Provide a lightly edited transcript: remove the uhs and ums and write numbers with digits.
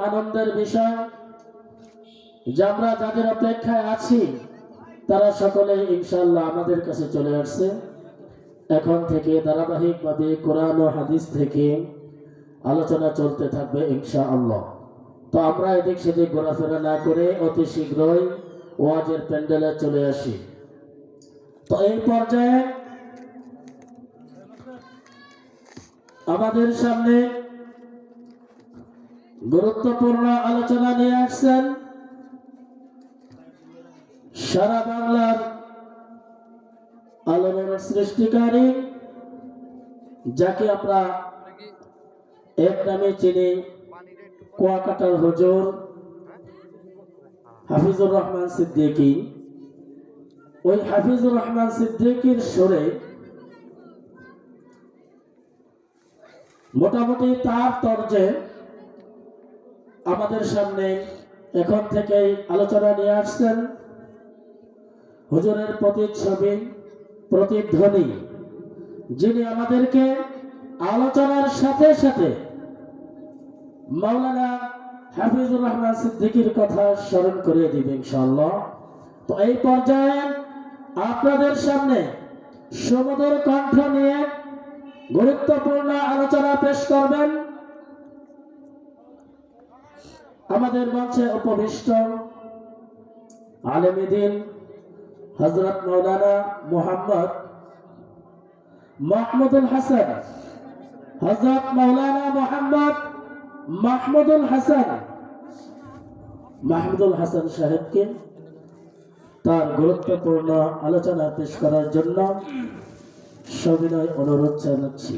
আনন্দের বিষয় যে আমরা যাদের অপেক্ষায় আছি তারা সকলে ইনশাআল্লাহ আমাদের কাছে চলে আসছে। এখন থেকে ধারাবাহিকভাবে কোরআন ও হাদিস থেকে আলোচনা চলতে থাকবে ইনশাআল্লাহ। তো আমরা এদিক সেদিক ঘোরাফেরা না করে অতি শীঘ্রই ওয়াজের প্যান্ডেলে চলে আসি। তো এই পর্যায়ে আমাদের সামনে গুরুত্বপূর্ণ আলোচনা নিয়ে আসছেন সারা বাংলার আলোড়ন সৃষ্টিকারী, যাকে আমরা এক নামে চিনি কুয়াকাটার হুজুর হাফিজুর রহমান সিদ্দিকী। ওই হাফিজুর রহমান সিদ্দিকীর সুরে মোটামুটি তার তর্জে আমাদের সামনে এখন থেকেই আলোচনা নিয়ে আসছেন হুজুরের প্রতিচ্ছবি প্রতিধ্বনি, যিনি আমাদেরকে আলোচনার সাথে সাথে মাওলানা হাফিজুর রহমান সিদ্দিকীর কথা স্মরণ করিয়ে দিবেন ইনশাআল্লাহ। তো এই পর্যায়ে আপনাদের সামনে সুমধুর কণ্ঠ নিয়ে গুরুত্বপূর্ণ আলোচনা পেশ করবেন আমাদের মঞ্চে উপবিষ্ট আলেম দ্বীন হযরত মাওলানা মুহাম্মদ মাহমুদুল হাসান, হযরত মাওলানা মুহাম্মদ মাহমুদুল হাসান সাহেবকে তার গুরুত্বপূর্ণ আলোচনা পেশ করার জন্য সবিনয় অনুরোধ জানাচ্ছি।